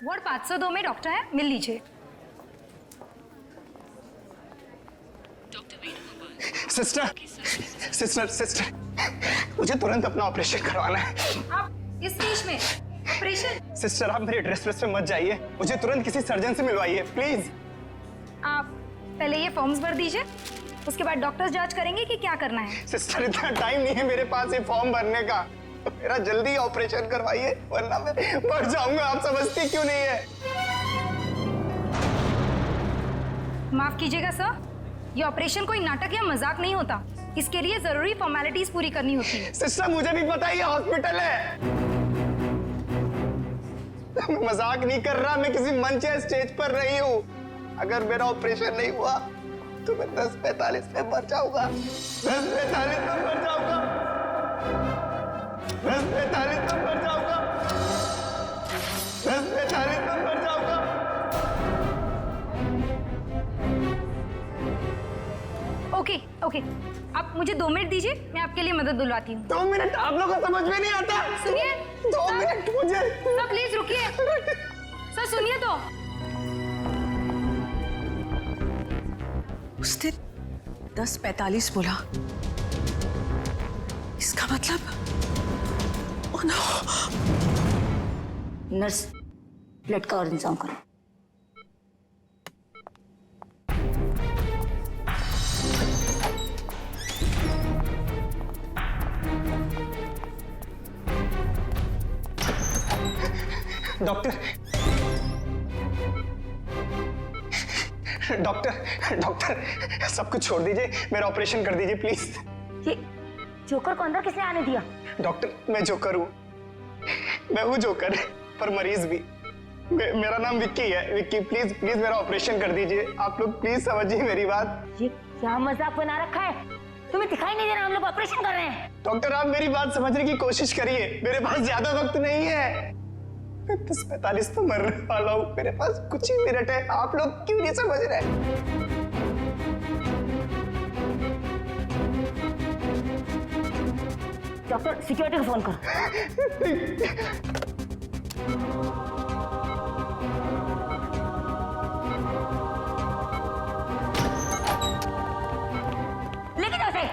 Ward 502 में doctor है, मिल लीजिए। सिस्टर सिस्टर सिस्टर, मुझे तुरंत अपना ऑपरेशन करवाना है। आप इस बीच में ऑपरेशन? सिस्टर आप मेरे एड्रेस पे मत जाइए, मुझे तुरंत किसी सर्जन से मिलवाइए प्लीज। आप पहले ये फॉर्म्स भर दीजिए, उसके बाद डॉक्टर्स जांच करेंगे कि क्या करना है। सिस्टर इतना टाइम नहीं है मेरे पास ये फॉर्म भरने का, मेरा जल्दी ऑपरेशन करवाइए वरना मैं मर जाऊंगा। आप समझती क्यों नहीं है? माफ कीजिएगा सर, ये ऑपरेशन कोई नाटक या मजाक नहीं होता, इसके लिए जरूरी फॉर्मेलिटीज पूरी करनी होती है। सिस्टर मुझे भी पता है ये हॉस्पिटल है, मैं मजाक नहीं कर रहा, मैं किसी मंच या स्टेज पर नहीं हूँ। अगर मेरा ऑपरेशन नहीं हुआ तो मैं 10:45 में मर जाऊंगा। 10:45 में मर जाऊंगा। 10:45 में मर जाऊंगा। 10:45 में मर जाऊंगा। ओके ओके, आप मुझे 2 मिनट दीजिए, मैं आपके लिए मदद बुलवाती हूँ। 2 मिनट? आप लोगों को समझ में नहीं आता? सुनिए 2 मिनट मुझे। सर प्लीज रुकिए, सर सुनिए तो। उसने 10:45 बोला, इसका मतलब ओह नो। नर्स, ब्लड का और इंतजाम करो। डॉक्टर डॉक्टर डॉक्टर सब कुछ छोड़ दीजिए, मेरा ऑपरेशन कर दीजिए प्लीज। ये जोकर को अंदर किसने आने दिया? डॉक्टर मैं जोकर हूँ, मैं हूँ जोकर पर मरीज भी। मेरा नाम विक्की है। विक्की प्लीज प्लीज मेरा ऑपरेशन कर दीजिए, आप लोग प्लीज समझिए मेरी बात। ये क्या मजाक बना रखा है? तुम्हें दिखाई नहीं दे रहा हम लोग ऑपरेशन कर रहे हैं? डॉक्टर आप मेरी बात समझने की कोशिश करिए, मेरे पास ज्यादा वक्त नहीं है। 10:45 तो मरने वाला हूँ, मेरे पास कुछ ही मिनट है, आप लोग क्यों नहीं समझ रहे? डॉक्टर सिक्योरिटी को फोन करो। लेके जाओ उसे।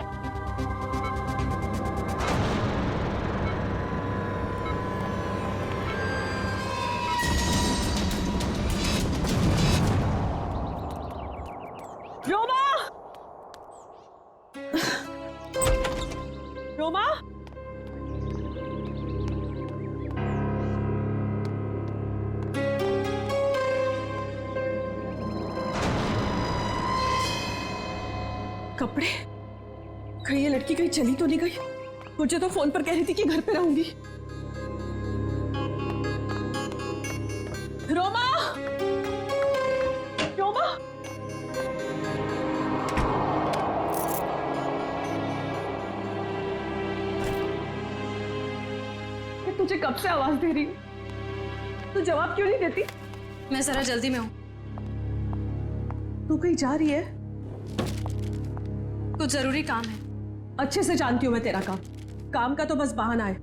रोमा, रोमा, कपड़े कहीं ये लड़की कहीं चली तो नहीं गई? मुझे तो फोन पर कह रही थी कि घर पे रहूंगी। रोमा, रोमा, मैं तुझे कब से आवाज दे रही हूँ, तू जवाब क्यों नहीं देती? मैं जरा जल्दी में हूँ। तू कहीं जा रही है? कुछ जरूरी काम है। अच्छे से जानती हूँ मैं तेरा काम, काम का तो बस बहाना है।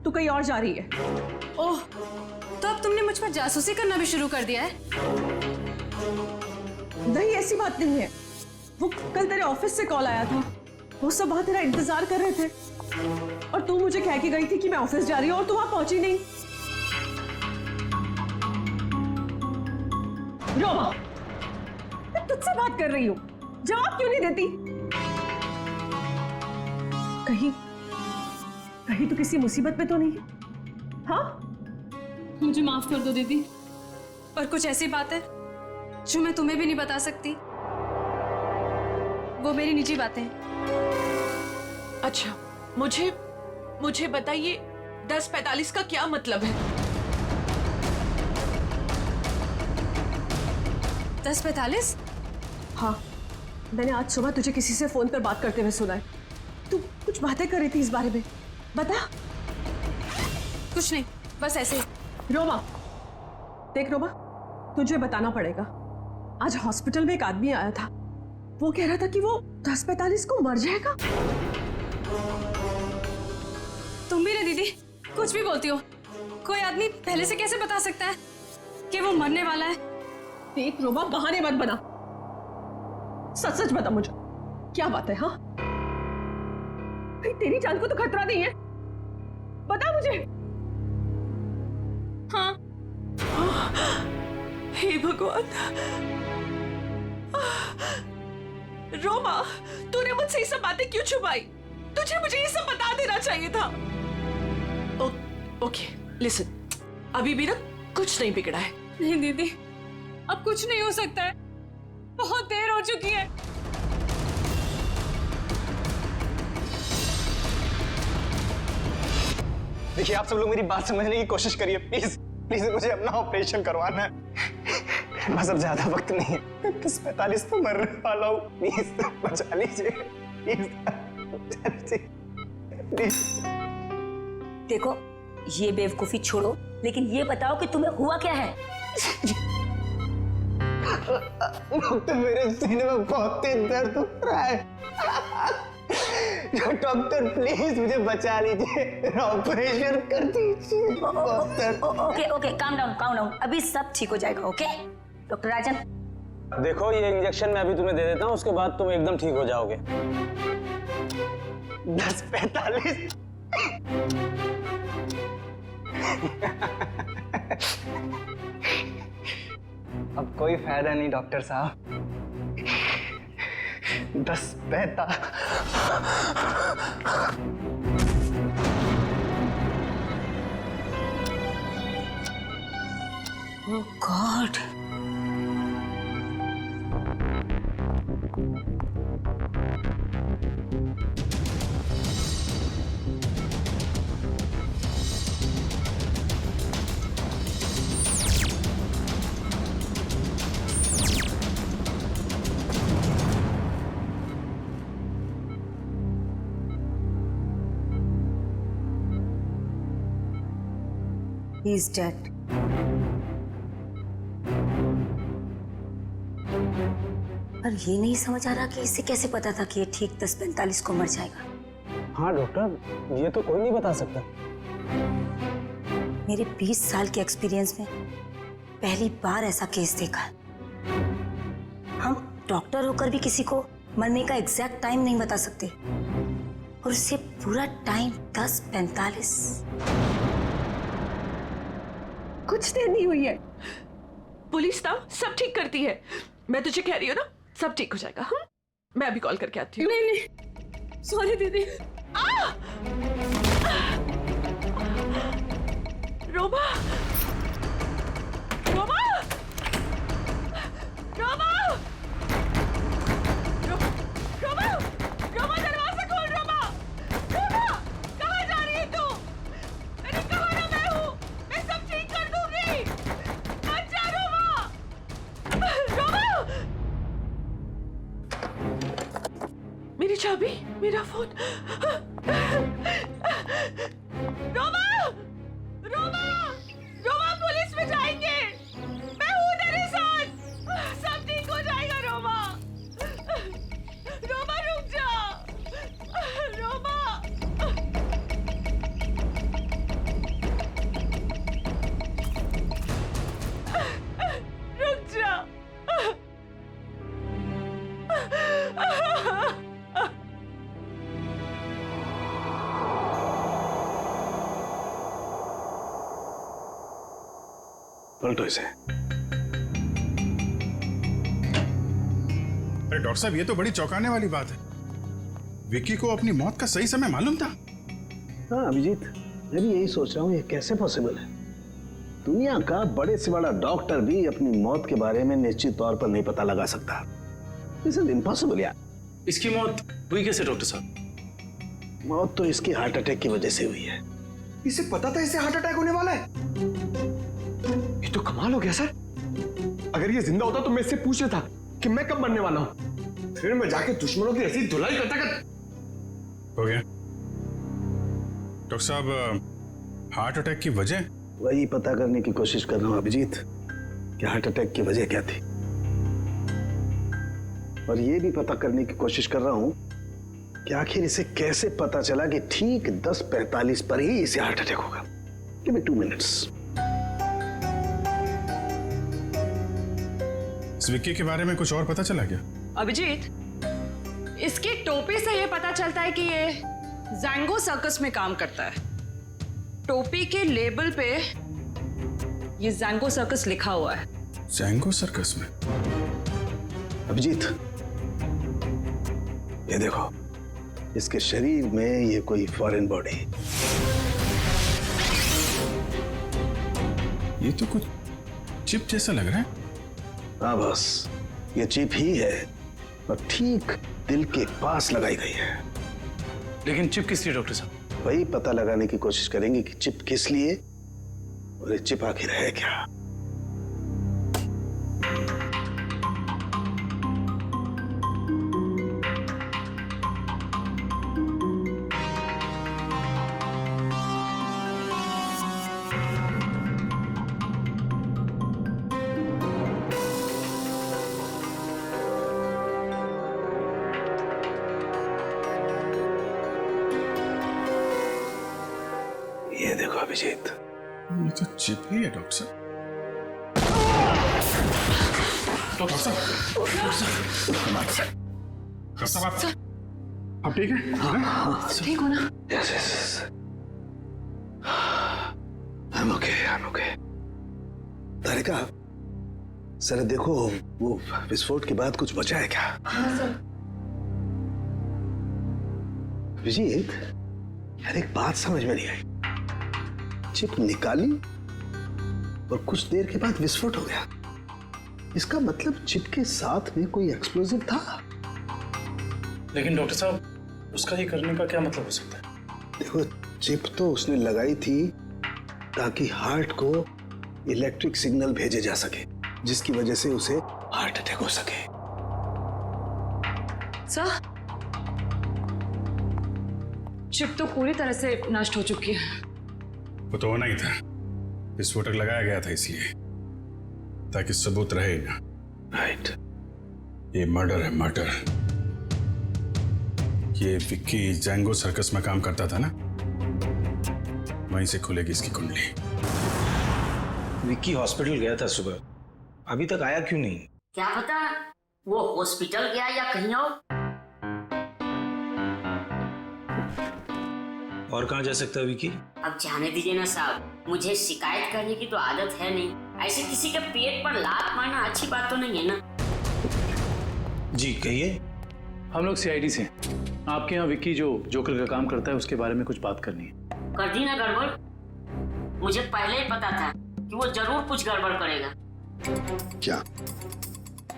तू कहीं और जा रही है। ओह, तो अब तुमने मुझ पर जासूसी करना भी शुरू कर दिया है? नहीं ऐसी बात नहीं है, वो कल तेरे ऑफिस से कॉल आया था, वो सब वहां तेरा इंतजार कर रहे थे और तू मुझे कह के गई थी कि मैं ऑफिस जा रही हूँ और तू वहां पहुंची नहीं। रोमा, मैं तुझसे बात कर रही हूँ, जवाब क्यों नहीं देती? कहीं कहीं तो किसी मुसीबत में तो नहीं? हाँ, मुझे माफ कर दो दीदी, पर कुछ ऐसी बात है जो मैं तुम्हें भी नहीं बता सकती। वो मेरी निजी बातें हैं। अच्छा, मुझे बताइए 10:45 का क्या मतलब है? 10:45? हाँ, मैंने आज सुबह तुझे किसी से फोन पर बात करते हुए सुना है। तू कुछ बातें कर रही थी इस बारे में, बता। कुछ नहीं, बस ऐसे। रोमा, देख रोमा, तुझे बताना पड़ेगा। आज हॉस्पिटल में एक आदमी आया था, वो कह रहा था कि वो 10:45 को मर जाएगा। तुम भी ना दीदी, कुछ भी बोलती हो। कोई आदमी पहले से कैसे बता सकता है? कि वो मरने वाला है। देख रोमा, बहाने मत बना, सच सच बता मुझे, क्या बात है? हाँ भाई, तेरी जान को तो खतरा नहीं है, बता मुझे। हाँ, हे भगवान। रोमा, तूने मुझसे ये सब बातें क्यों छुपाई? तुझे मुझे ये सब बता देना चाहिए था। ओके लिसन, अभी भी ना कुछ नहीं बिगड़ा है। नहीं दीदी, अब कुछ नहीं हो सकता है, बहुत देर हो चुकी है। देखिए, आप सब लोग मेरी बात समझने की कोशिश करिए, प्लीज प्लीज। मुझे अपना ऑपरेशन करवाना है, बस अब ज्यादा वक्त नहीं है। 10:45 पे मरने वाला हूँ, प्लीज बचा लीजिए, प्लीज बचा लीजिए, प्लीज। देखो, ये बेवकूफी छोड़ो, लेकिन ये बताओ कि तुम्हें हुआ क्या है? डॉक्टर, मेरे सीने में बहुत तेज दर्द हो रहा है। डॉक्टर प्लीज मुझे बचा लीजिए, ऑपरेशन कर दीजिए। Okay, calm down. अभी सब ठीक हो जाएगा। ओके डॉक्टर राजन। देखो, ये इंजेक्शन मैं अभी तुम्हें दे देता हूँ, उसके बाद तुम एकदम ठीक हो जाओगे। 10:45। अब कोई फायदा नहीं डॉक्टर साहब। 10:45। ओह गॉड, he is dead. पर ये नहीं समझ आ रहा कि इसे कैसे पता था कि ये ठीक 10:45 को मर जाएगा। हाँ डॉक्टर, ये तो कोई नहीं बता सकता। मेरे 20 साल के एक्सपीरियंस में पहली बार ऐसा केस देखा। हम डॉक्टर होकर भी किसी को मरने का एग्जैक्ट टाइम नहीं बता सकते, और उससे पूरा टाइम 10:45। कुछ देर नहीं हुई है। पुलिस ना सब ठीक करती है, मैं तुझे कह रही हूँ ना, सब ठीक हो जाएगा। मैं अभी कॉल करके आती हूँ। नहीं, सॉरी दीदी। रोमा, रोमा, रोमा, रोमा, रोमा, दरवाजा खोल। रोमा, रोमा, कहाँ जा रही है तू? मैंने कहा ना मैं हूँ, मैं सब ठीक कर दूंगी। अच्छा रोमा, रोमा, मेरी चाबी, मेरा फोन। रोमा, रोमा, रोमा, पुलिस में जाएंगे, मैं हूँ तेरे साथ, सब ठीक हो जाएगा। रोमा, रोमा रुक जा, रोमा, रुक जा। पलटो इसे। अरे डॉक्टर साहब, ये तो बड़ी चौंकाने वाली बात है। विक्की को अपनी मौत का सही समय मालूम था। हाँ अभिजीत, मैं भी यही सोच रहा हूँ, ये कैसे पॉसिबल है? दुनिया का बड़े से बड़ा डॉक्टर भी अपनी मौत के बारे में निश्चित तौर पर नहीं पता लगा सकता। दिस इज इम्पॉसिबल यार। इसकी मौत हुई कैसे डॉक्टर साहब? मौत तो इसकी हार्ट अटैक की वजह से हुई है। इसे पता था इसे हार्ट अटैक होने वाला है? ये तो कमाल हो गया सर। अगर ये जिंदा होता तो मैं इससे पूछ लेता कि मैं कब मरने वाला हूं, फिर मैं जाके दुश्मनों की ऐसी धुलाई करता हो गया डॉक्टर साहब, हार्ट अटैक की वजह? वही पता करने की कोशिश कर रहा हूं अभिजीत कि हार्ट अटैक की वजह क्या थी, और ये भी पता करने की कोशिश कर रहा हूं कि आखिर इसे कैसे पता चला कि ठीक 10:45 पर ही इसे हार्ट अटैक होगा। Give me 2 minutes. इस विक्की के बारे में कुछ और पता चला क्या? अभिजीत, इसकी टोपी से ये पता चलता है कि ये जैंगो सर्कस में काम करता है। टोपी के लेबल पे ये जैंगो सर्कस लिखा हुआ है। जैंगो सर्कस में? अभिजीत, ये देखो, इसके शरीर में ये कोई फॉरेन बॉडी। ये तो कुछ चिप जैसा लग रहा है। हाँ बस, ये चिप ही है और ठीक दिल के पास लगाई गई है। लेकिन चिप किस लिए डॉक्टर साहब? वही पता लगाने की कोशिश करेंगे कि चिप किस लिए और ये चिप आखिर है क्या। ये देखो अभिजीत, ये तो चिप ही है डॉक्टर साहब। डॉक्टर साहब, डॉक्टर साहब, आप ठीक है? ठीक हो ना? Yes yes, I am okay. Tarika, sir देखो, वो विस्फोट के बाद कुछ बचा है क्या? हाँ सर। अभिजीत, यार एक बात समझ में नहीं आई। चिप निकाली और कुछ देर के बाद विस्फोट हो गया। इसका मतलब चिप के साथ में कोई एक्सप्लोजिव था। लेकिन डॉक्टर साहब, उसका ये करने का क्या मतलब हो सकता है? देखो, चिप तो उसने लगाई थी ताकि हार्ट को इलेक्ट्रिक सिग्नल भेजे जा सके, जिसकी वजह से उसे हार्ट अटैक हो सके। सर, चिप तो पूरी तरह से नष्ट हो चुकी है। वो तो होना ही था। विस्फोटक लगाया गया था इसलिए, ताकि सबूत रहे ना। राइट। ये मर्डर है, मर्डर। ये विक्की जैंगो सर्कस में काम करता था ना, वहीं से खुलेगी इसकी कुंडली। विक्की हॉस्पिटल गया था सुबह, अभी तक आया क्यों नहीं? क्या पता वो हॉस्पिटल गया या कहीं और कहाँ जा सकता है विक्की? अब जाने दीजिए ना साहब, मुझे शिकायत करने की तो आदत है नहीं। ऐसे किसी के पेट पर लात मारना अच्छी बात तो नहीं है ना। जी कहिए। हम लोग सीआईडी से आपके यहाँ विक्की जो जोकर का काम करता है उसके बारे में कुछ बात करनी है। कर दी ना गड़बड़? मुझे पहले ही पता था कि वो जरूर कुछ गड़बड़ करेगा।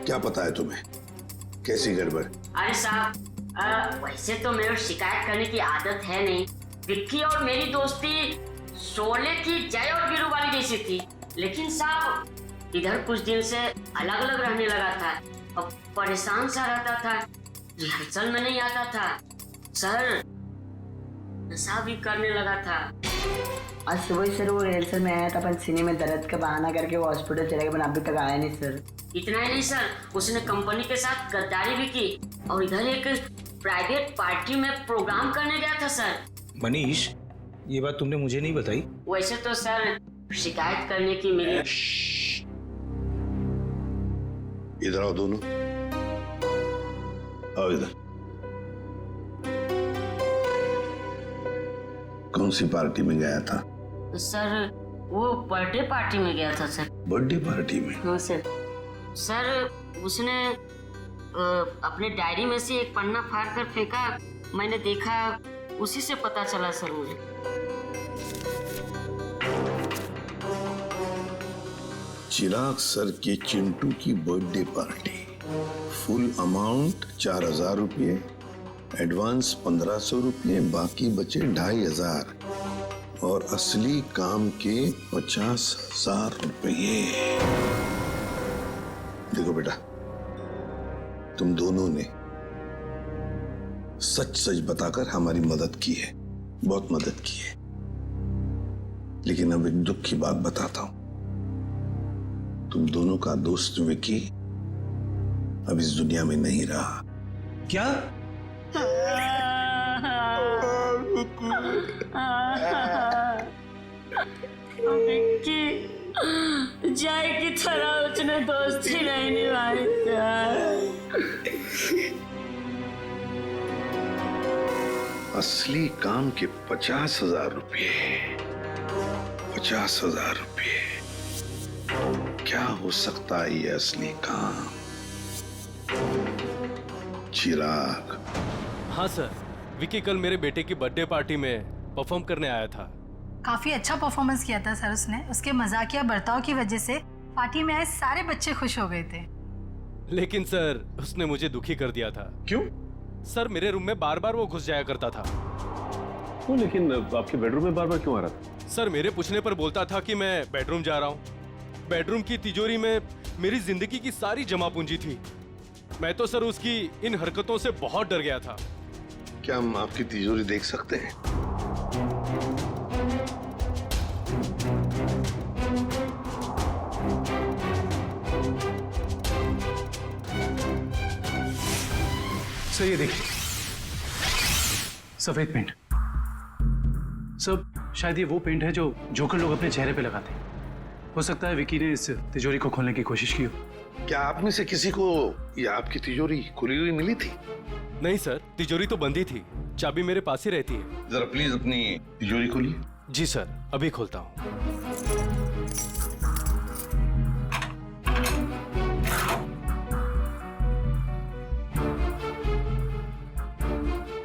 क्या पता है तुम्हें? कैसी गड़बड़? अरे साहब, वैसे तो मेरे शिकायत करने की आदत है नहीं। विक्की और मेरी दोस्ती शोले की जय और वीरू वाली जैसी थी, लेकिन साहब इधर कुछ दिन से अलग अलग रहने लगा था और परेशान सा रहता था, रिहर्सल में नहीं आता था सर, नशा भी करने लगा था। आज सुबह सर वो रिहर्सल में आया था, अपन सीने में दर्द का बहाना करके वो हॉस्पिटल चले गए, पर अभी तक आया नहीं सर। इतना ही नहीं सर, उसने कंपनी के साथ गद्दारी भी की और इधर एक प्राइवेट पार्टी में प्रोग्राम करने गया था सर। मनीष, ये बात तुमने मुझे नहीं बताई। वैसे तो सर शिकायत करने की मेरी। इधर आओ दोनों, आओ इधर। कौन सी पार्टी में गया था? सर वो बर्थडे पार्टी में गया था सर। बर्थडे पार्टी में? हाँ सर। सर उसने अपने डायरी में से एक पन्ना फाड़ कर फेंका, मैंने देखा, उसी से पता चला सर मुझे। चिराग सर के चिंटू की बर्थडे पार्टी, फुल अमाउंट 4,000 रुपये, एडवांस 1,500 रुपये, बाकी बचे 2,500 और असली काम के 50,000 रुपये। देखो बेटा, तुम दोनों ने सच सच बताकर हमारी मदद की है, बहुत मदद की है। लेकिन अब एक दुख की बात बताता हूं, तुम दोनों का दोस्त विकी अब इस दुनिया में नहीं रहा। क्या? विक्की जय की तरह उसने दोस्ती नहीं निभाई सर। असली काम के 50,000 रुपये, 50,000 रुपये, क्या हो सकता है ये असली काम? चिराग। हाँ सर, विकी कल मेरे बेटे की बर्थडे पार्टी में परफॉर्म करने आया था। काफी अच्छा परफॉर्मेंस किया था सर उसने। उसके मजाकिया बर्ताव की वजह से पार्टी में आए सारे बच्चे खुश हो गए थे। लेकिन सर उसने मुझे दुखी कर दिया था। क्यों? सर मेरे रूम में बार बार वो घुस जाया करता था। लेकिन आपके बेडरूम में बार बार क्यों आ रहा था? सर मेरे पूछने पर बोलता था कि मैं बेडरूम जा रहा हूँ। बेडरूम की तिजोरी में मेरी जिंदगी की सारी जमा पूंजी थी। मैं तो सर उसकी इन हरकतों से बहुत डर गया था। क्या हम आपकी तिजोरी देख सकते हैं? सर ये देखिए, सफेद पेंट। सर शायद ये वो पेंट है जो जोकर लोग अपने चेहरे पे लगाते हैं। हो सकता है विकी ने इस तिजोरी को खोलने की कोशिश की हो। क्या आप में से किसी को यह आपकी तिजोरी खुली हुई मिली थी? नहीं सर, तिजोरी तो बंद ही थी। चाबी मेरे पास ही रहती है। जरा प्लीज अपनी तिजोरी खोलिए। जी सर, अभी खोलता हूँ।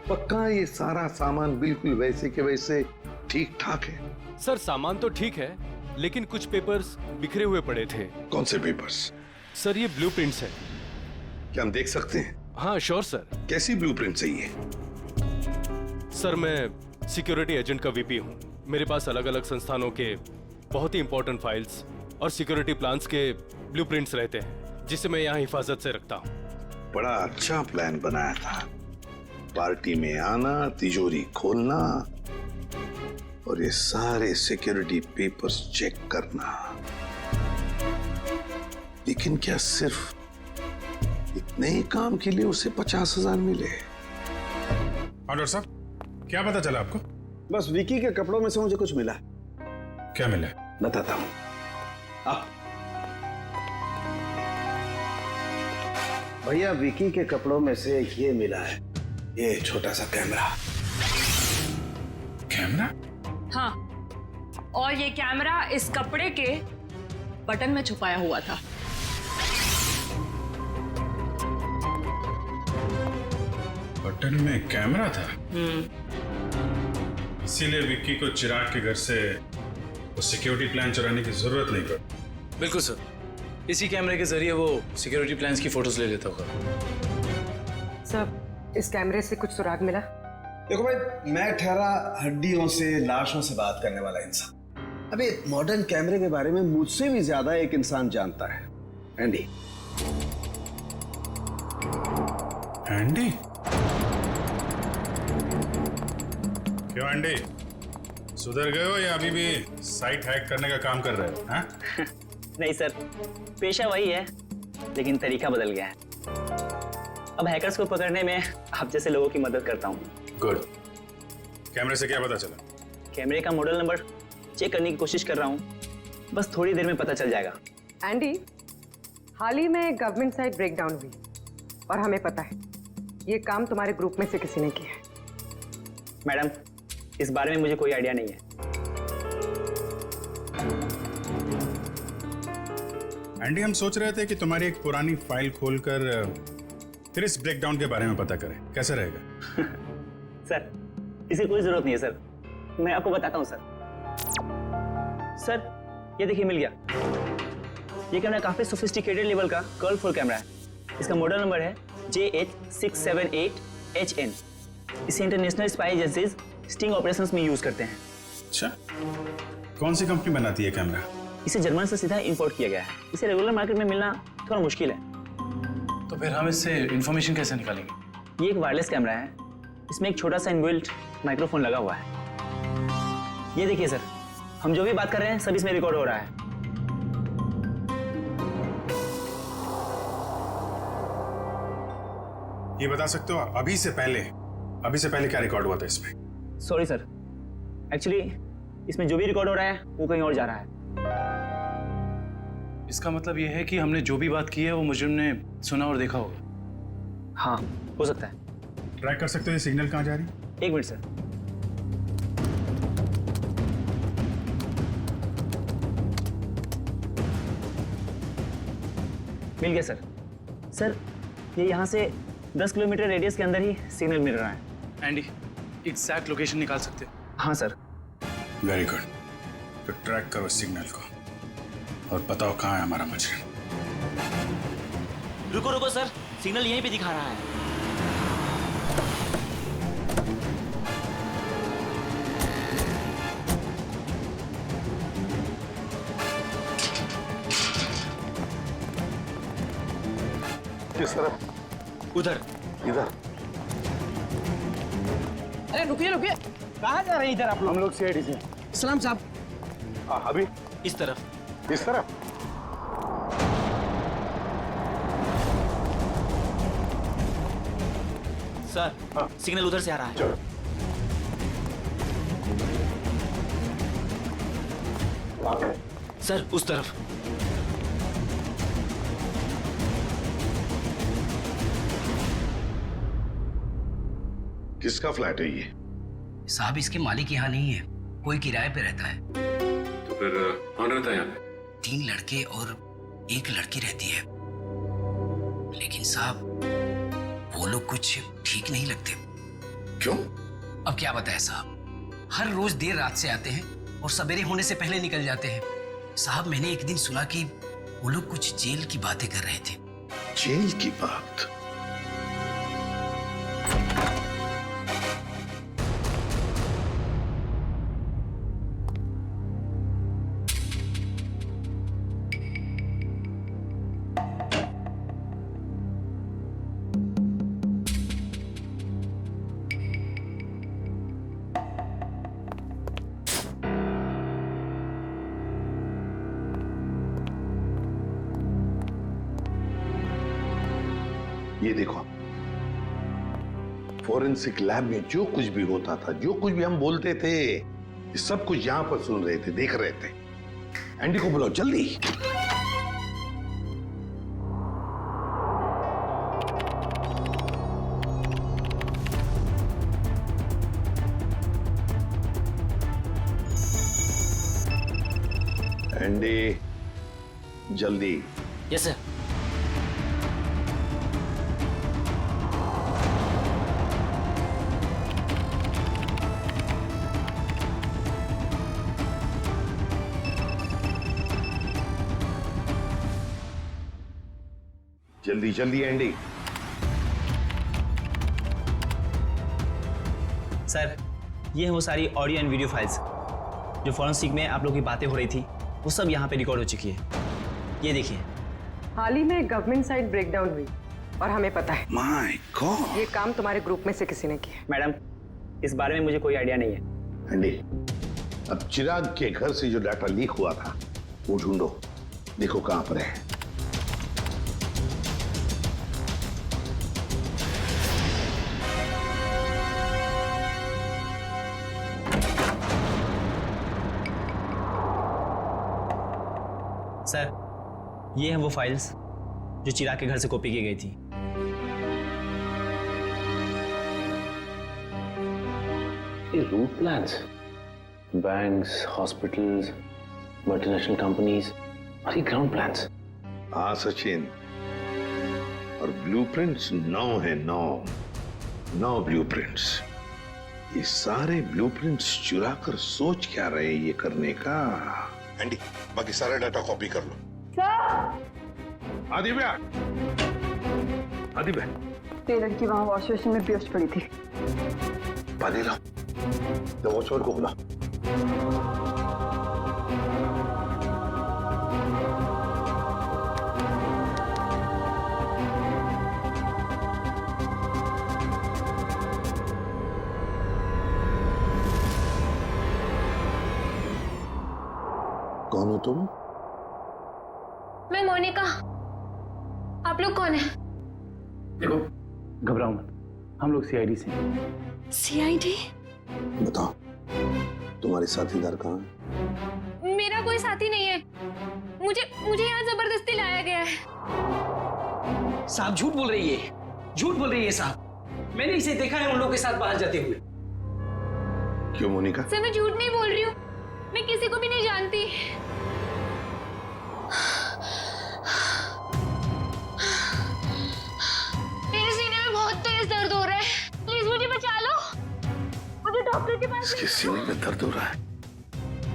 पक्का ये सारा सामान बिल्कुल वैसे के वैसे ठीक ठाक है? सर सामान तो ठीक है, लेकिन कुछ पेपर्स बिखरे हुए पड़े थे। कौन से पेपर्स? सर ये ब्लूप्रिंट्स है। क्या हम देख सकते हैं? हाँ श्योर सर। कैसी ब्लूप्रिंट चाहिए? सर मैं सिक्योरिटी एजेंट का वीपी हूँ। मेरे पास अलग अलग संस्थानों के बहुत ही इंपॉर्टेंट फाइल्स और सिक्योरिटी प्लान्स के ब्लूप्रिंट्स रहते हैं, जिसे मैं यहाँ हिफाजत से रखता हूँ। बड़ा अच्छा प्लान बनाया था। पार्टी में आना, तिजोरी खोलना और ये सारे सिक्योरिटी पेपर्स चेक करना। लेकिन क्या सिर्फ इतने ही काम के लिए उसे 50,000 मिले? डॉक्टर साहब, क्या पता चला आपको? बस विकी के कपड़ों में से मुझे कुछ मिला। क्या मिला? बताता हूँ। भैया, विकी के कपड़ों में से ये मिला है, ये छोटा सा कैमरा। कैमरा? हाँ, और ये कैमरा इस कपड़े के बटन में छुपाया हुआ था। बटन में कैमरा था? इसीलिए विक्की को चिराग के घर से वो सिक्योरिटी प्लान चुराने की जरूरत नहीं पड़ी। बिल्कुल सर, इसी कैमरे के जरिए वो सिक्योरिटी प्लान्स की फोटोज ले लेता होगा। सर, इस कैमरे से कुछ सुराग मिला? देखो भाई, मैं ठहरा हड्डियों से, लाशों से बात करने वाला इंसान। अबे मॉडर्न कैमरे के बारे में मुझसे भी ज्यादा एक इंसान जानता है, एंडी। एंडी? क्यों एंडी, सुधर गए हो या अभी भी साइट हैक करने का काम कर रहे हो? हाँ? नहीं सर, पेशा वही है, लेकिन तरीका बदल गया है। अब हैकर्स को पकड़ने में आप जैसे लोगों की मदद करता हूँ। गुड। कैमरे से क्या पता चला? कैमरे का मॉडल नंबर चेक करने की कोशिश कर रहा हूँ, बस थोड़ी देर में पता चल जाएगा। एंडी, हाल ही में गवर्नमेंट साइट ब्रेकडाउन हुई और हमें पता है ये काम तुम्हारे ग्रुप में से किसी ने किया है। मैडम, इस बारे में मुझे कोई आइडिया नहीं है। एंडी, हम सोच रहे थे कि तुम्हारी एक पुरानी फाइल खोलकर फिर इस ब्रेकडाउन के बारे में पता करें, कैसे रहेगा? सर, इसकी कोई जरूरत नहीं है सर, मैं आपको बताता हूँ सर। सर, ये देखिए मिल गया। ये कैमरा काफी सोफिस्टिकेटेड लेवल का कर्व फुल कैमरा है। इसका मॉडल नंबर है JH678HN। इसे international spy agencies sting operations में यूज करते हैं। अच्छा, कौन सी कंपनी बनाती है कैमरा? इसे जर्मन से सीधा इंपोर्ट किया गया है। इसे रेगुलर मार्केट में मिलना थोड़ा मुश्किल है। तो फिर हम इससे इंफॉर्मेशन कैसे निकालेंगे? ये एक वायरलेस कैमरा है, इसमें एक छोटा सा इनबिल्ट माइक्रोफोन लगा हुआ है। ये देखिए सर, हम जो भी बात कर रहे हैं सब इसमें रिकॉर्ड हो रहा है। ये बता सकते हो अभी से पहले क्या रिकॉर्ड हुआ था इसमें? सॉरी सर, एक्चुअली इसमें जो भी रिकॉर्ड हो रहा है वो कहीं और जा रहा है। इसका मतलब यह है कि हमने जो भी बात की है वो मुजरिम ने सुना और देखा होगा। हाँ, हो सकता है। ट्रैक कर सकते हो ये सिग्नल कहाँ जा रही है? 1 मिनट सर। मिल गया सर। सर, ये यहाँ से 10 किलोमीटर रेडियस के अंदर ही सिग्नल मिल रहा है। एंडी, एग्जैक्ट लोकेशन निकाल सकते हो? हाँ सर। Very good. तो ट्रैक करो सिग्नल को और बताओ कहाँ है हमारा मुजरिम। रुको रुको सर, सिग्नल यहीं पे दिखा रहा है। किस तरफ? उधर। इधर? अरे रुकिए रुकिए, कहाँ जा रहे हैं इधर आप लोग? हम लोग सीआईडी से। सलाम साहब। अभी इस तरफ। इस तरफ? सर, सिग्नल उधर से आ रहा है। चलो। सर, उस तरफ। किसका फ्लैट है ये? साहब, इसके मालिक यहाँ नहीं है, कोई किराए पे रहता है। तो फिर कौन रहता है यहाँ पे? 3 लड़के और 1 लड़की रहती है। लेकिन साहब, वो लोग कुछ ठीक नहीं लगते। क्यों? अब क्या बताएं साहब, हर रोज देर रात से आते हैं और सवेरे होने से पहले निकल जाते हैं। साहब, मैंने एक दिन सुना कि वो लोग कुछ जेल की बातें कर रहे थे। जेल की बात? ये देखो, फोरेंसिक लैब में जो कुछ भी होता था, जो कुछ भी हम बोलते थे, ये सब कुछ यहां पर सुन रहे थे, देख रहे थे। एंडी को बुलाओ जल्दी। एंडी, जल्दी। Yes sir. जल्दी जल्दी एंडी। सर, ये है वो सारी ऑडियो एंड वीडियो फाइल्स जो फॉरेंसिक में आप लोग की बातें हो रही थी, वो सब यहाँ पे रिकॉर्ड हो चुकी है। ये देखिए। हाल ही में गवर्नमेंट साइड ब्रेकडाउन हुई और हमें पता है। My God. ये काम तुम्हारे ग्रुप में से किसी ने किया। मैडम, इस बारे में मुझे कोई आइडिया नहीं है। एंडी, अब चिराग के घर से जो डाटा लीक हुआ था वो ढूंढो, देखो कहां पर है। सर, ये हैं वो फाइल्स जो चिराग के घर से कॉपी की गई थी। ये route plans, banks, hospitals, multinational companies और ये ग्राउंड प्लान्स। हाँ सचिन, और ब्लूप्रिंट्स 9 है, 9 ब्लूप्रिंट्स। ये सारे ब्लूप्रिंट्स चुरा कर सोच क्या रहे हैं ये करने का? एंडी, बाकी सारा डाटा कॉपी कर लो। आदिव्या, आदिव्या, ये लड़की वहां वॉश बेसिन में बेहोश पड़ी थी। पानी लाओ, तो वॉचमैन को बुला। कौन हो तुम? मैं मोनिका। आप लोग कौन है? देखो, घबराओ मत, हम लोग सीआईडी से हैं। सीआईडी? बताओ, तुम्हारे साथीदार कहाँ हैं? मेरा कोई साथी नहीं है। मुझे यहाँ जबरदस्ती लाया गया है। साहब झूठ बोल रही है, झूठ बोल रही है साहब। मैंने इसे देखा है उन लोगों के साथ बाहर जाते हुए। क्यों मोनिका? सर मैं झूठ नहीं बोल रही हूँ, मैं किसी को भी नहीं जानती। मेरे सीने में बहुत तेज दर्द हो रहा है, प्लीज मुझे बचा लो। मुझे डॉक्टर के पास इसके सीने में दर्द हो रहा है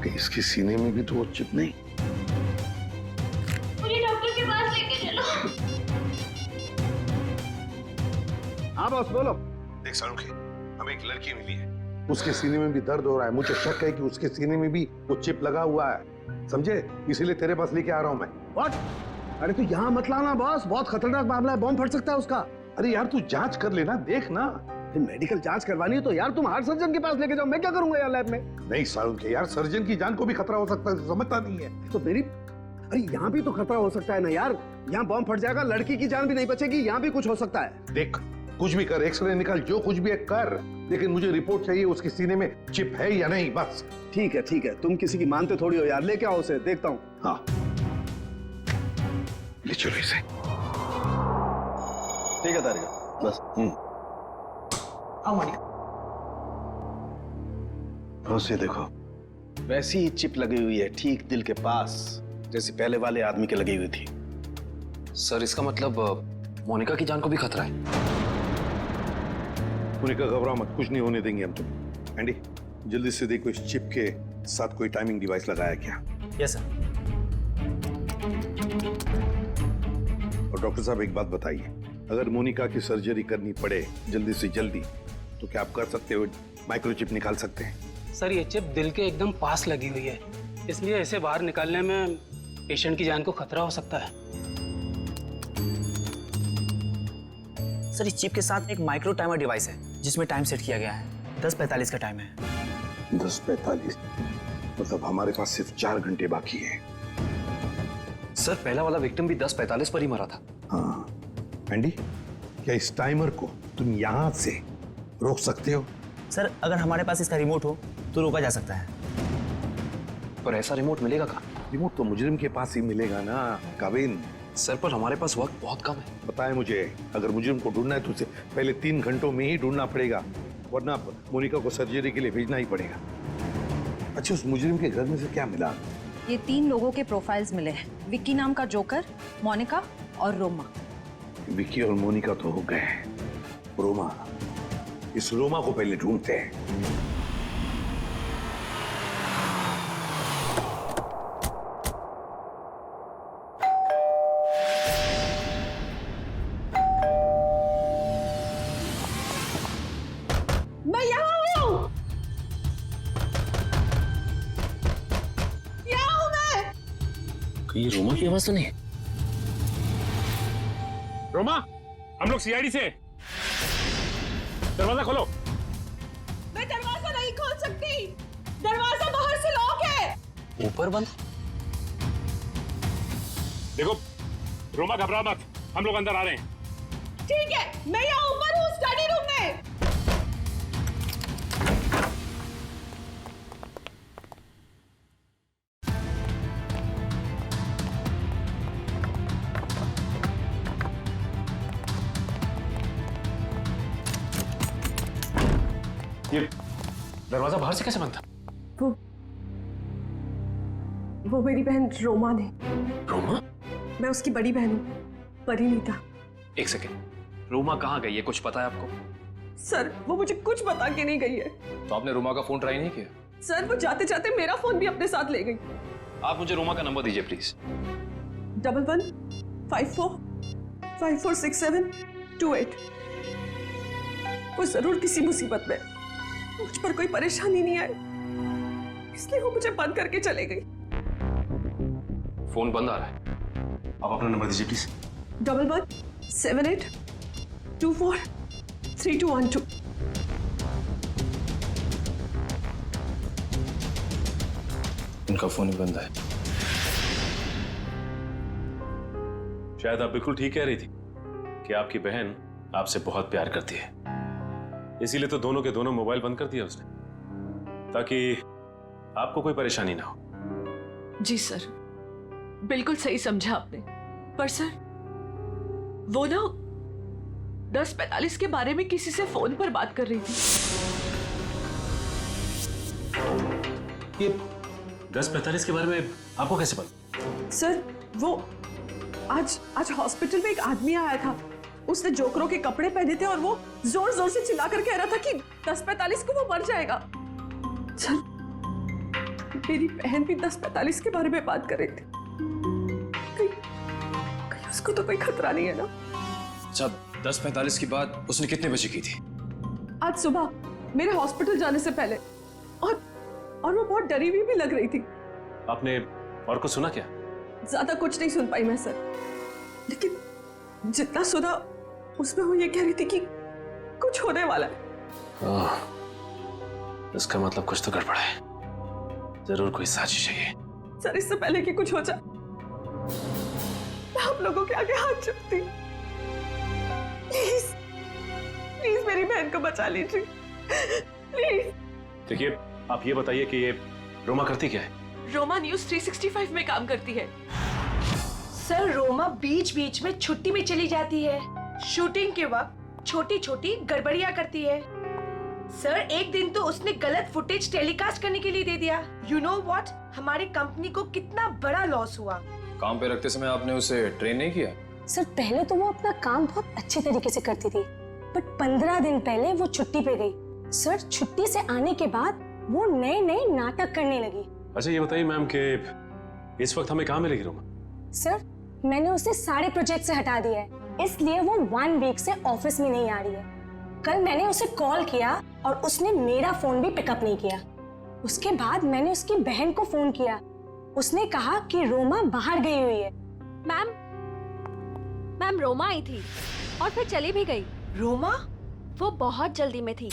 कि इसके सीने में भी तो वो चिप नहीं? मुझे डॉक्टर के पास लेके चलो। हाँ बॉस बोलो। देख सारुखी, हमें एक लड़की मिली है, उसके सीने में भी दर्द हो रहा है। मुझे शक है कि उसके सीने में भी वो चिप लगा हुआ है, समझे? इसीलिए तेरे पास लेके आ रहा हूं मैं। व्हाट? अरे तू यहाँ मत लाना बॉस, बहुत खतरनाक मामला है, बॉम्ब फट सकता है उसका। अरे यार तू जांच कर लेना, देख ना। मेडिकल जांच करवानी है तो यार तुम हार्ट सर्जन के पास लेके जाओ, मैं क्या करूंगा यार लैब में? नहीं सारुखी यार, सर्जन की जान को भी खतरा हो सकता है, समझता नहीं है। तो मेरी, अरे यहाँ भी तो खतरा हो सकता है ना यार। यहाँ बॉम्ब फट जाएगा, लड़की की जान भी नहीं बचेगी, यहाँ भी कुछ हो सकता है। देख कुछ भी कर, एक्सरे निकाल, जो कुछ भी है कर, लेकिन मुझे रिपोर्ट चाहिए उसके सीने में चिप है या नहीं, बस। ठीक है, तुम किसी की मानते थोड़ी हो यार, लेके आओ उसे, देखता हूँ। हाँ ले चलो इसे। ठीक है तारिका, बस। बस ये देखो, वैसी ही चिप लगी हुई है ठीक दिल के पास, जैसी पहले वाले आदमी के लगी हुई थी। सर इसका मतलब मोनिका की जान को भी खतरा है। मोनिका घबराओ मत, कुछ नहीं होने देंगे हम तुम। एंडी जल्दी से देखो इस चिप के साथ कोई टाइमिंग डिवाइस लगाया क्या? Yes sir. और डॉक्टर साहब एक बात बताइए, अगर मोनिका की सर्जरी करनी पड़े जल्दी से जल्दी तो क्या आप कर सकते हो? माइक्रोचिप निकाल सकते हैं? सर ये चिप दिल के एकदम पास लगी हुई है, इसलिए इसे बाहर निकालने में पेशेंट की जान को खतरा हो सकता है। सर इस चिप के साथ एक माइक्रो टाइमर डिवाइस है जिसमें टाइम सेट किया गया है। 10:45 का टाइम है। 10:45 मतलब हमारे पास सिर्फ 4 घंटे बाकी है। सर पहला वाला विक्टिम भी 10:45 पर ही मरा था। हाँ एंडी, क्या इस टाइमर को तुम यहां से रोक सकते हो? सर अगर हमारे पास इसका रिमोट हो तो रोका जा सकता है। पर ऐसा रिमोट मिलेगा कहाँ? रिमोट तो मुजरिम के पास ही मिलेगा ना काविन। सर पर हमारे पास वक्त बहुत कम है। पता है मुझे, अगर मुजरिम को ढूंढना है तो उसे पहले 3 घंटों में ही ढूंढना पड़ेगा, वरना मोनिका को सर्जरी के लिए भेजना ही पड़ेगा। अच्छा उस मुजरिम के घर में से क्या मिला? ये 3 लोगों के प्रोफाइल्स मिले हैं, विक्की नाम का जोकर, मोनिका और रोमा। विक्की और मोनिका तो हो गए, रोमा, इस रोमा को पहले ढूंढते हैं। मैं यहाँ हूँ, यहाँ हूँ मैं। कहीं रोमा की आवाज तो नहीं? रोमा, हम लोग सीआईडी से, दरवाजा खोलो। मैं दरवाजा नहीं खोल सकती, दरवाजा बाहर से लॉक है। ऊपर बंद? देखो रोमा घबरा मत, हम लोग अंदर आ रहे हैं। ठीक है, मैं यहाँ ऊपर हूँ स्टडी रूम में। ये दरवाजा बाहर से कैसे बंद था? वो मेरी बहन रोमा ने। रोमा? मैं उसकी बड़ी बहन हूँ, परिणीता। एक सेकेंड, रोमा कहाँ गई है, कुछ पता है आपको? सर वो मुझे कुछ बता के नहीं गई है। तो आपने रोमा का फोन ट्राई नहीं किया? सर वो जाते जाते मेरा फोन भी अपने साथ ले गई। आप मुझे रोमा का नंबर दीजिए प्लीज। 1154546728। वो जरूर किसी मुसीबत में, मुझ पर कोई परेशानी नहीं आई, इसलिए वो मुझे बंद करके चले गई। फोन बंद आ रहा है, आप अपना नंबर दीजिए प्लीज। 1178243212। उनका फोन बंद है। शायद आप बिल्कुल ठीक कह रही थी कि आपकी बहन आपसे बहुत प्यार करती है, इसीलिए तो दोनों के दोनों मोबाइल बंद कर दिया उसने, ताकि आपको कोई परेशानी ना हो। जी सर, बिल्कुल सही समझा आपने। पर सर, वो ना 10:45 के बारे में किसी से फोन पर बात कर रही थी। ये 10:45 के बारे में आपको कैसे पता? सर, वो आज हॉस्पिटल में एक आदमी आया था। उसने जोकरों के कपड़े पहने थे और वो जोर जोर से चिल्ला कर कह रहा था कि 10:45 को वो मर जाएगा। सर, मेरी बहन भी 10:45 के बारे में बात कर रही थी। कहीं उसको तो कोई खतरा नहीं है ना? अच्छा, 10:45 की बात उसने कितने बजे की थी? आज सुबह मेरे हॉस्पिटल जाने से पहले। और वो बहुत डरी हुई भी लग रही थी। आपने और कुछ सुना क्या? ज्यादा कुछ नहीं सुन पाई मैं सर, लेकिन जितना सुना उसमें वो ये कह रही थी कि कुछ होने वाला है। इसका मतलब कुछ तो गड़बड़ है। जरूर कोई साजिश है ये। सर, इससे पहले कि कुछ हो जाए मैं आप लोगों के आगे हाथ जोड़ती। प्लीज प्लीज मेरी बहन को बचा लीजिए, प्लीज। देखिए, आप ये बताइए कि ये रोमा करती क्या है? रोमा न्यूज 365 में काम करती है। सर, रोमा बीच बीच में छुट्टी में चली जाती है। शूटिंग के वक्त छोटी छोटी गड़बड़ियां करती है। सर, एक दिन तो उसने गलत फुटेज टेलीकास्ट करने के लिए दे दिया। यू नो व्हाट, हमारी कंपनी को कितना बड़ा लॉस हुआ। काम पे रखते समय आपने उसे ट्रेन नहीं किया? सर, पहले तो वो अपना काम बहुत अच्छे तरीके से करती थी, बट 15 दिन पहले वो छुट्टी पे गई। सर, छुट्टी से आने के बाद वो नए नए नाटक करने लगी। अच्छा, ये बताइए मैम कि इस वक्त हमें कहाँ मिलेगी रोमा? सर, मैंने उसे सारे प्रोजेक्ट से हटा दिया है, इसलिए वो 1 वीक से ऑफिस में नहीं आ रही है। कल मैंने उसे कॉल किया और उसने मेरा फोन भी पिकअप नहीं किया। उसके बाद मैंने उसकी बहन को फोन किया। उसने कहा कि रोमा बाहर गई हुई है। मैम रोमा आई थी और फिर चली भी गई। रोमा? वो बहुत जल्दी में थी।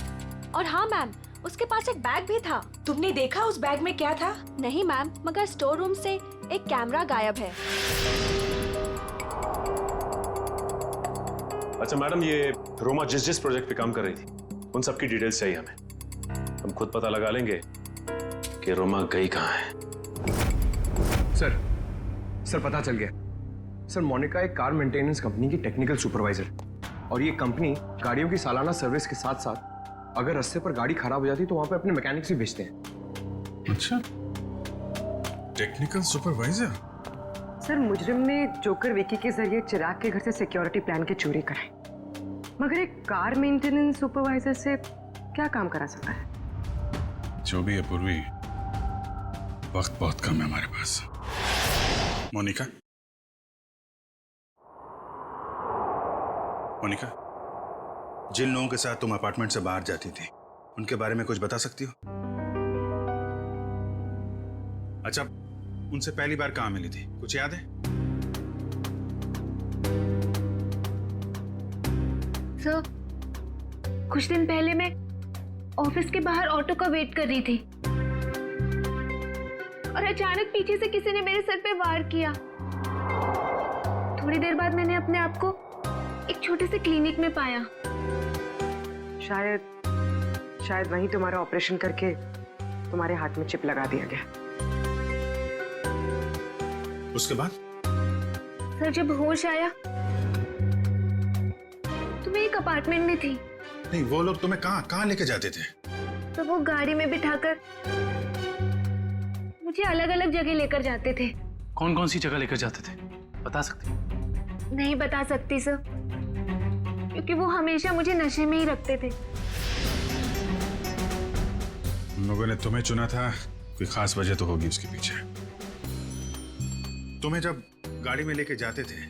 और हाँ मैम, उसके पास एक बैग भी था। तुमने देखा उस बैग में क्या था? नहीं मैम, मगर स्टोर रूम से एक कैमरा गायब है। अच्छा मैडम, ये रोमा जिस प्रोजेक्ट पे काम कर रही थी उन सब की डिटेल्स चाहिए हमें। हम खुद पता लगा लेंगे कि रोमा गई कहाँ है। सर पता चल गया। सर, मोनिका एक कार मेंटेनेंस कंपनी की टेक्निकल सुपरवाइजर, और ये कंपनी गाड़ियों की सालाना सर्विस के साथ साथ अगर रास्ते पर गाड़ी खराब हो जाती तो वहां पे अपने मैकेनिक्स भी भेजते हैं। अच्छा, टेक्निकल सुपरवाइजर। सर, मुजरिम ने जोकर विकी के जरिए चिराग के घर से सिक्योरिटी प्लान की चोरी कराई, मगर एक कार मेंटेनेंस सुपरवाइजर से क्या काम करा सकता है? जो भी है पूर्वी, वक्त बहुत कम है हमारे पास। मोनिका, जिन लोगों के साथ तुम अपार्टमेंट से बाहर जाती थी उनके बारे में कुछ बता सकती हो? अच्छा, उनसे पहली बार कहां मिली थी, कुछ याद है? सर, कुछ दिन पहले मैं ऑफिस के बाहर ऑटो का वेट कर रही थी और अचानक पीछे से किसी ने मेरे सर पे वार किया। थोड़ी देर बाद मैंने अपने आप को एक छोटे से क्लिनिक में पाया। शायद वहीं तुम्हारा ऑपरेशन करके तुम्हारे हाथ में चिप लगा दिया गया। उसके बाद? सर, जब होश आया तो मैं एक अपार्टमेंट में थी। नहीं, वो लोग तुम्हें कहाँ लेके जाते थे? तो वो गाड़ी में बिठाकर मुझे अलग अलग जगह लेकर जाते थे। कौन कौन सी जगह लेकर जाते थे, बता सकते? नहीं बता सकती सर, क्योंकि वो हमेशा मुझे नशे में ही रखते थे। उन लोगों ने तुम्हें चुना था, कोई खास वजह तो होगी उसके पीछे। तुम्हें जब गाड़ी में लेके जाते थे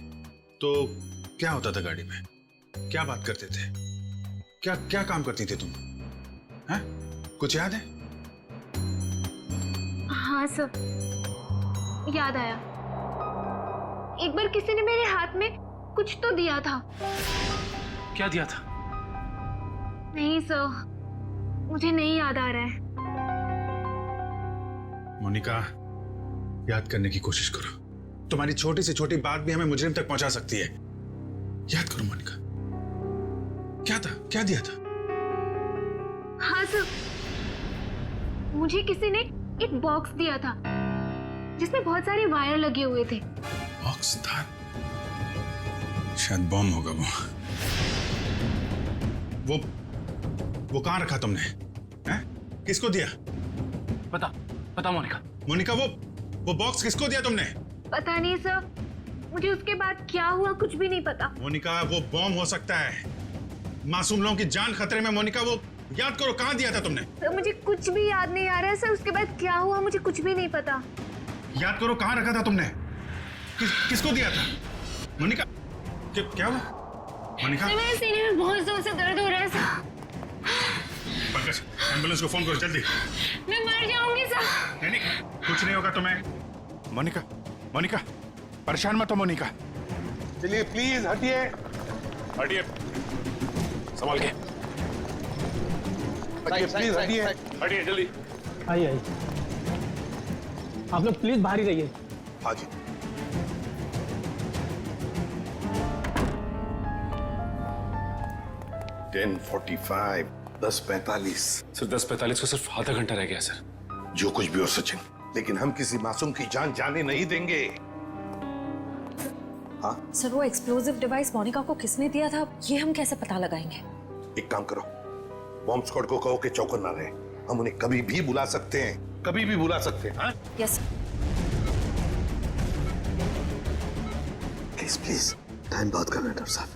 तो क्या होता था गाड़ी में? क्या बात करते थे? क्या काम करती थी तुम? हैं? कुछ याद है? हाँ सर, याद आया। एक बार किसी ने मेरे हाथ में कुछ तो दिया था। क्या दिया था? नहीं सर, मुझे नहीं याद आ रहा है। मोनिका, याद करने की कोशिश करो। तुम्हारी छोटी से छोटी बात भी हमें मुजरिम तक पहुंचा सकती है। याद करो मोनिका, क्या था, क्या दिया था? हाँ सर, मुझे किसी ने एक बॉक्स दिया था जिसमें बहुत सारे वायर लगे हुए थे। बॉक्स था, शायद बॉम्ब होगा वो कहाँ रखा तुमने? हैं? किसको दिया? पता मोनिका। मोनिका, वो बॉक्स किसको दिया तुमने? पता नहीं सर, मुझे उसके बाद क्या हुआ कुछ भी नहीं पता। मोनिका, वो बॉम्ब हो सकता है, मासूम लोगों की जान खतरे में। मोनिका, वो याद करो, कहाँ दिया था तुमने? सर मुझे कुछ भी याद नहीं आ रहा है सर, उसके बाद क्या हुआ मुझे कुछ भी नहीं पता। याद करो, कहाँ रखा था तुमने? किसको दिया था? मोनिका, क्या हुआ? मोनिका, मेरे सीने में बहुत जोर से दर्द हो रहा है सर। पंकज, एम्बुलेंस को फोन करो जल्दी। मैं मर जाऊंगी सर। नहीं, कुछ नहीं होगा तुम्हें। मोनिका, परेशान मत हो मोनिका। चलिए प्लीज हटिए। संभाल के हटिए, प्लीज हटिए। हटिए जल्दी। आइए, आप लोग प्लीज बाहर ही रहिए। हाँ जी। $10:45, 10:45। सर 10:45 को सिर्फ आधा घंटा रह गया सर। जो कुछ भी हो सचिन, लेकिन हम किसी मासूम की जान जाने नहीं देंगे। हाँ? सर वो एक्सप्लोजिव डिवाइस मोनिका को किसने दिया था, ये हम कैसे पता लगाएंगे? एक काम करो, बॉम्ब स्क्वाड को कहो कि चौकन ना रहे। हम उन्हें कभी भी बुला सकते हैं, कभी भी बुला सकते हैं। हाँ? यस। प्लीज टाइम बहुत कम है डॉक्टर साहब।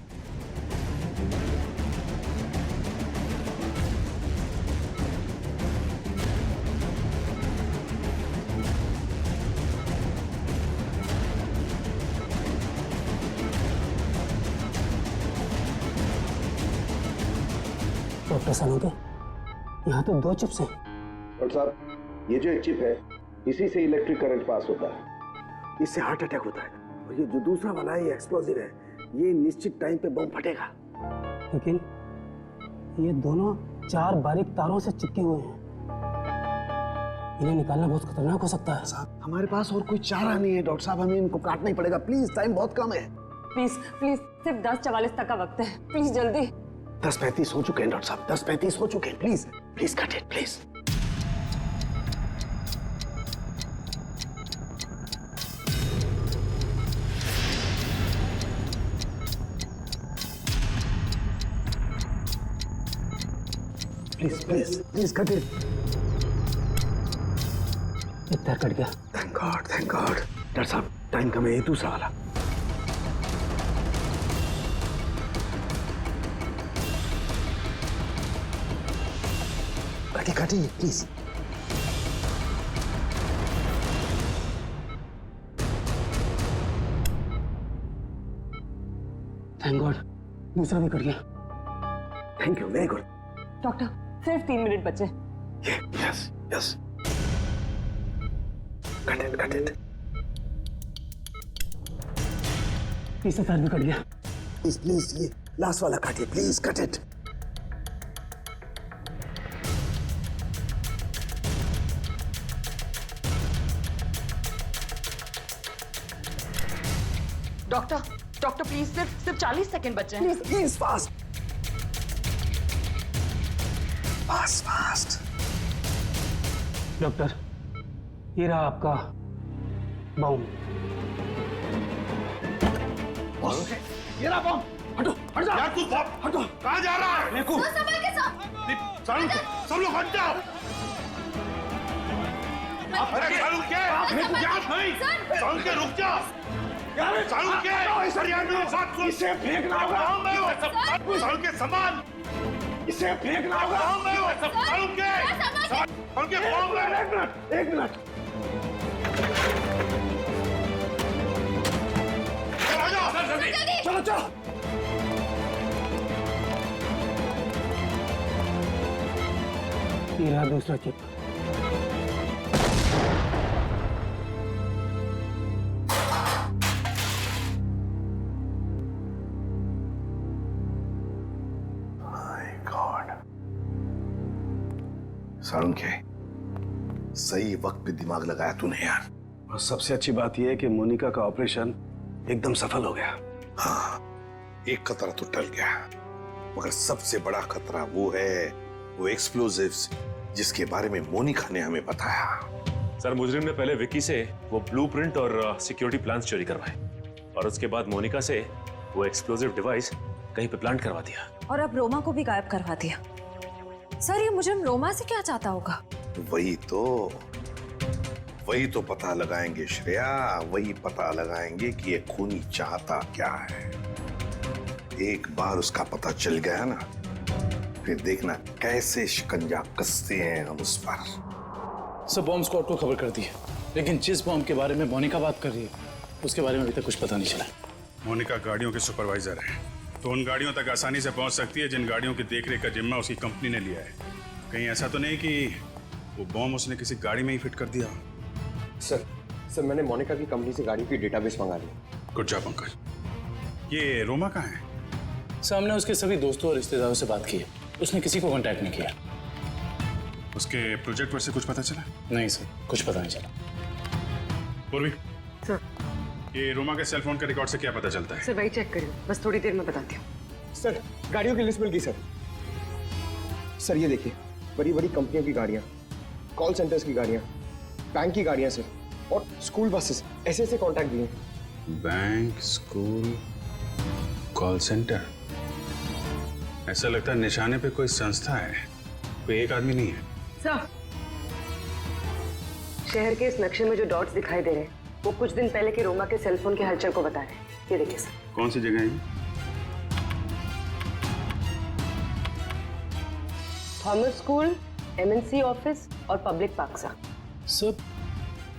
डॉक्टर सानोके, यहाँ तो 2 चिप्स हैं। डॉक्टर साहब, ये जो एक चिप है, इसी से इलेक्ट्रिक करंट पास होता है, इससे हार्ट अटैक होता है। और ये जो दूसरा वाला है, ये एक्सप्लोजिव है, ये निश्चित टाइम पे बम फटेगा। लेकिन ये दोनों 4 बारीक तारों से चिपके हुए हैं, इन्हें निकालना बहुत खतरनाक हो सकता है। साहब, हमारे पास और कोई चारा नहीं है डॉक्टर साहब, हमें इनको काटना ही पड़ेगा। प्लीज, टाइम बहुत कम है। प्लीज सिर्फ 10:44 तक का वक्त है, प्लीज जल्दी। 10:35 हो चुके हैं डॉक्टर साहब, 10:35 हो चुके हैं। Please cut it please. Please cut it. एक तार कट गया। Thank God. डॉक्टर साहब, टाइम कम है, ये दूसरा वाला। काटिए प्लीज। थैंक गॉड, दूसरा भी कट गया। Thank you, very good. Doctor सिर्फ 3 मिनट बचे। यस। Cut it. तीसरा तार भी कट गया। प्लीज ये लास्ट वाला काटिए, please cut it. Doctor please सिर्फ 40 सेकंड बचे हैं। Please fast. डॉक्टर, ये रहा आपका बम। ये रहा बम। हट जा यार, तू हटो। कहाँ जा रहा है? संभल के साथ। सब लोग हट जाओ। अरे सालू के सालू के रुक जा। सालू के इसे फेंकना होगा। सालू के सामान इसे फेंकना होगा। सालू के एक मिनट। चलो। ये रहा दूसरा चिप। सालुंखे, सही वक्त पे दिमाग लगाया तूने यार। और सबसे अच्छी बात यह है कि मोनिका का ऑपरेशन एकदम सफल हो गया। हाँ, एक खतरा तो टल गया, मगर सबसे बड़ा खतरा वो है, वो एक्सप्लोजिव्स जिसके बारे में मोनिका ने हमें बताया। सर मुजरिम ने पहले विक्की से वो ब्लूप्रिंट और सिक्योरिटी प्लान्स चोरी करवाए और उसके बाद मोनिका से वो एक्सप्लोजिव डिवाइस कहीं पे प्लांट करवा दिया और अब रोमा को भी गायब करवा दिया। सर ये मुजरिम रोमा से क्या चाहता होगा? वही तो पता लगाएंगे श्रेया, वही पता लगाएंगे कि ये खूनी चाहता क्या है। एक बार उसका पता चल गया ना, फिर देखना कैसे शिकंजा कसते हैं हम उस पर। सब बॉम्ब स्क्वाड को खबर कर दी है, लेकिन जिस बॉम्ब के बारे में मोनिका बात कर रही है उसके बारे में अभी तक कुछ पता नहीं चला। मोनिका गाड़ियों की सुपरवाइजर है, तो उन गाड़ियों तक आसानी से पहुंच सकती है जिन गाड़ियों की देखरेख का जिम्मा उसकी कंपनी ने लिया है। कहीं ऐसा तो नहीं कि वो बॉम्ब उसने किसी गाड़ी में ही फिट कर दिया? सर मैंने मोनिका की कंपनी से गाड़ी की डेटाबेस मंगा लिया। Good job Pankaj. ये रोमा कहाँ है? सामने उसके सभी दोस्तों और रिश्तेदारों से बात की है, उसने किसी को कांटेक्ट नहीं किया। उसके प्रोजेक्ट पर से कुछ पता चला? नहीं सर, कुछ पता नहीं चला। पूर्वी सर, ये रोमा के सेल फोन के रिकॉर्ड से क्या पता चलता है? सर वही चेक करिए, बस थोड़ी देर में बताती हूँ। सर गाड़ियों की लिस्ट मिल गई सर ये देखिए, बड़ी बड़ी कंपनियों की गाड़ियाँ, कॉल सेंटर्स की गाड़ियाँ, बैंक की गाड़ियाँ सर, और स्कूल बसेस, ऐसे कॉन्टैक्ट दिए। Bank, school, call centre. ऐसा लगता है निशाने पे कोई संस्था है, कोई एक आदमी नहीं है। सर, शहर के इस नक्शे में जो डॉट्स दिखाई दे रहे हैं वो कुछ दिन पहले के रोमा के सेलफोन के हलचल को बता रहे हैं। ये देखिए सर। कौन सी जगह है? थॉमस स्कूल, एमएनसी ऑफिस और पब्लिक पार्क सा। सब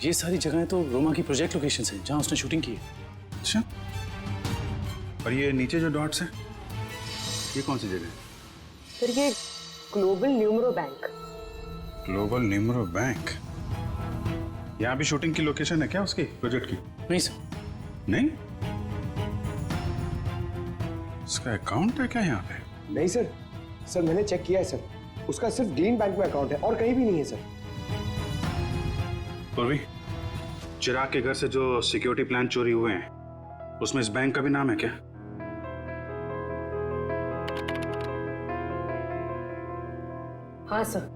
ये सारी जगहें तो रोमा की प्रोजेक्ट लोकेशन हैं जहां उसने शूटिंग की है। अच्छा, और ये नीचे जो डॉट्स हैं ये कौन सी जगह है? सर ये global numero bank. Global numero bank? यहाँ भी शूटिंग की लोकेशन है क्या उसकी प्रोजेक्ट की? नहीं सर। नहीं? उसका अकाउंट है क्या यहाँ पे? नहीं सर मैंने चेक किया है सर, उसका सिर्फ ग्रीन बैंक में अकाउंट है और कहीं भी नहीं है सर। पूर्वी, चिराग के घर से जो सिक्योरिटी प्लान चोरी हुए हैं उसमें इस बैंक का भी नाम है क्या? हाँ सर।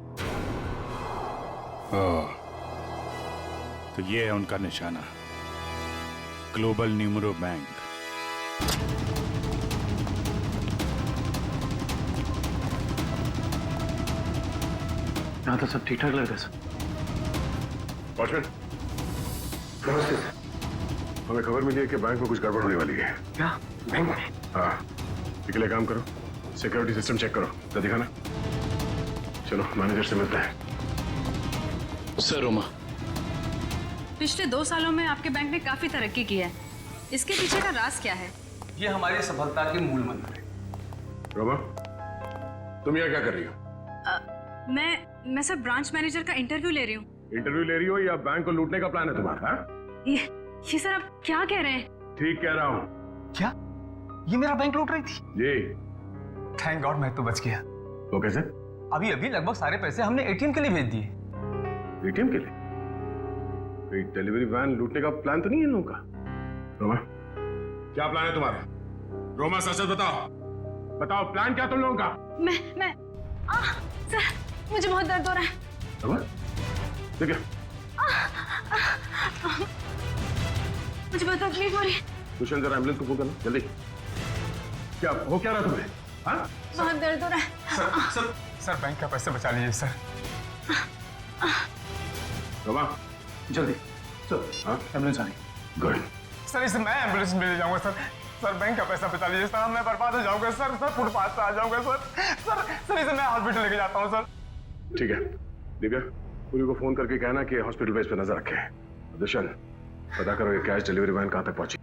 ओह, तो ये है उनका निशाना, ग्लोबल न्यूमरो बैंक। यहाँ तो सब ठीक ठाक लग रहा है सर। वॉचमैन, नमस्ते सर। हमें खबर मिली है कि बैंक में कुछ गड़बड़ होने वाली है। क्या बैंक में? हाँ, इसके लिए काम करो, सिक्योरिटी सिस्टम चेक करो, तो दिखाना। चलो मैनेजर से मिलते हैं। सर रोमा, पिछले 2 सालों में आपके बैंक ने काफी तरक्की की है, इसके पीछे का राज क्या है? ये हमारी सफलता के मूल मंत्र है। रोमा, तुम यहाँ क्या कर रही हो? मैं सर ब्रांच मैनेजर का इंटरव्यू ले रही हूँ। इंटरव्यू ले रही हो या बैंक को लूटने का प्लान है तुम्हारा? ये सर आप क्या कह रहे हैं? ठीक कह रहा हूँ। क्या ये मेरा बैंक लूट रही थी? जी। थैंक गॉड मैं तो बच गया। वो कैसे? अभी लगभग सारे पैसे हमने एटीएम के लिए भेज दिए। एटीएम के लिए? कोई डिलीवरी वैन लूटने का प्लान तो नहीं है इन लोगों का? रोमा, क्या प्लान है तुम्हारा? रोमा सच बताओ प्लान क्या तुम लोगों का? सर मुझे बहुत दर्द हो रहा है। रोमा, ठीक है। मुझे बहुत तकलीफ हो रही है। कुशन जरा एम्बुलेंस को फोन करना जल्दी। क्या हो क्या रहा तुम्हें? हाँ? बहुत दर्द हो रहा है। सर बैंक का पैसे बचा लीजिए सर। रोमा, जल्दी चल। हाँ, एम्बुलेंस आ गई। गुड। सर इसे मैं एम्बुलेंस में ले जाऊंगा सर बैंक का पैसा बचा लीजिए सर, मैं बर्बाद हो जाऊंगा सर फुटपाथ पे आ जाऊंगा सर इसे मैं हॉस्पिटल लेके जाता हूँ सर। ठीक है, दिव्या पूरी को फोन करके कहना कि हॉस्पिटल बेस पे नजर रखे। दुष्यंत, पता करो ये कैश डिलीवरी वैन कहाँ तक पहुंची।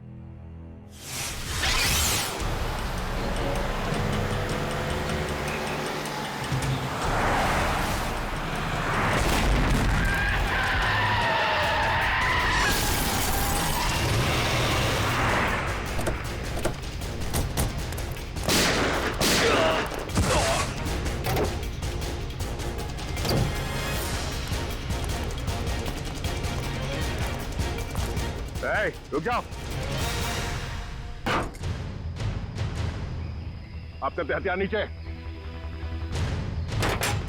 रुक जाओ। आप सबके हथियार नीचे।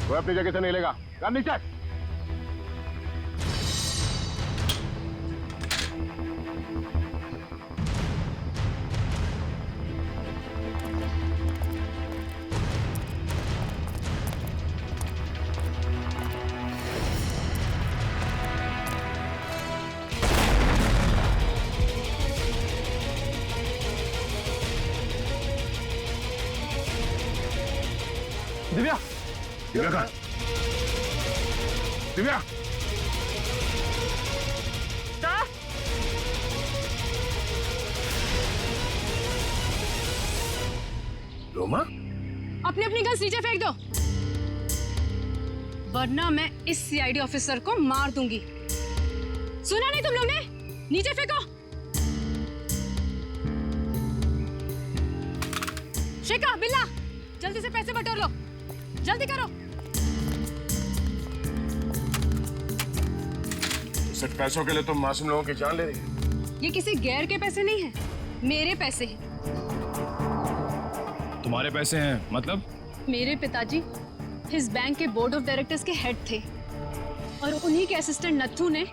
कोई अपनी जगह से नहीं लेगा। नीचे। दिव्या कहाँ? दिव्या रोमा, अपनी अपनी गन्स नीचे फेंक दो, वरना मैं इस सीआईडी ऑफिसर को मार दूंगी। सुना नहीं तुम लोग ने? नीचे फेंको। शिका, बिल्ला, जल्दी से पैसे बटोर लो, जल्दी करो। सिर्फ पैसों के लिए तुम मासूम लोगों की जान ले रही है? ये किसी गैर के पैसे नहीं है, मेरे पैसे हैं। तुम्हारे पैसे हैं मतलब? मेरे पिताजी इस बैंक के बोर्ड ऑफ डायरेक्टर्स के हेड थे और उन्हीं के असिस्टेंट नत्थू ने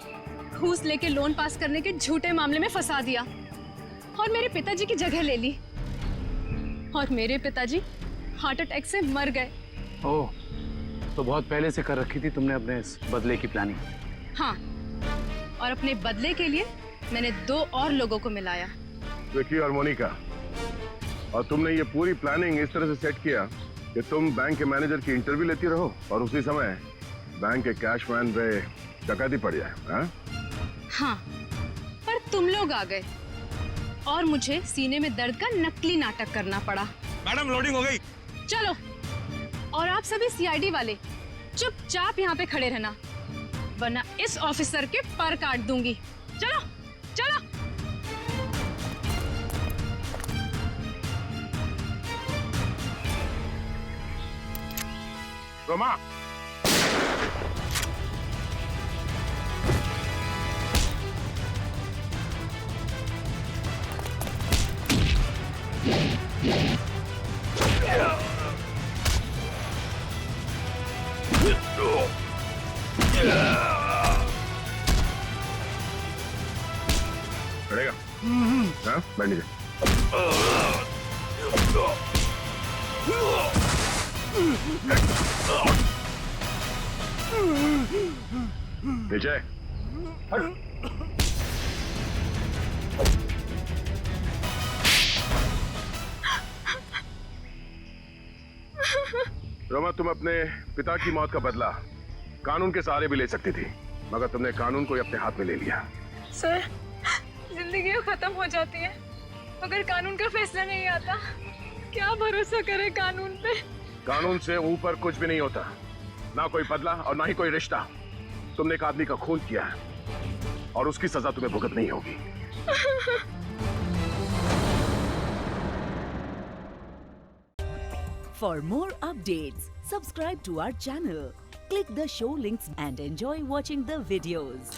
घूस लेके लोन पास करने के झूठे मामले में फंसा दिया और मेरे पिताजी की जगह ले ली और मेरे पिताजी हार्ट अटैक से मर गए। ओह, तो बहुत पहले से कर रखी थी तुमने अपने इस बदले की प्लानिंग? हाँ, और अपने बदले के लिए मैंने 2 और लोगों को मिलाया। विकी और मोनिका, और तुमने ये पूरी प्लानिंग इस तरह से सेट किया कि तुम बैंक के मैनेजर की इंटरव्यू लेती रहो और उसी समय बैंक के कैशमैन पे डकैती पड़ जाए। हाँ, पर तुम लोग आ गए और मुझे सीने में दर्द का नकली नाटक करना पड़ा। मैडम, लोडिंग हो गई। चलो, और आप सभी सीआईडी वाले चुपचाप यहाँ पे खड़े रहना, वरना इस ऑफिसर के पर काट दूंगी। चलो चलो। रोमा, पड़ेगा? हाँ, बैठ नीचे। नीचे रोमा, तुम अपने पिता की मौत का बदला कानून के सहारे भी ले सकती थी, मगर तुमने कानून को ही अपने हाथ में ले लिया। सर, जिंदगी खत्म हो जाती है मगर कानून का फैसला नहीं आता। क्या भरोसा करे कानून पे? कानून से ऊपर कुछ भी नहीं होता, ना कोई बदला और ना ही कोई रिश्ता। तुमने एक आदमी का खून किया है और उसकी सजा तुम्हें भुगतनी होगी। For more updates, subscribe to our channel, click the show links and enjoy watching the videos.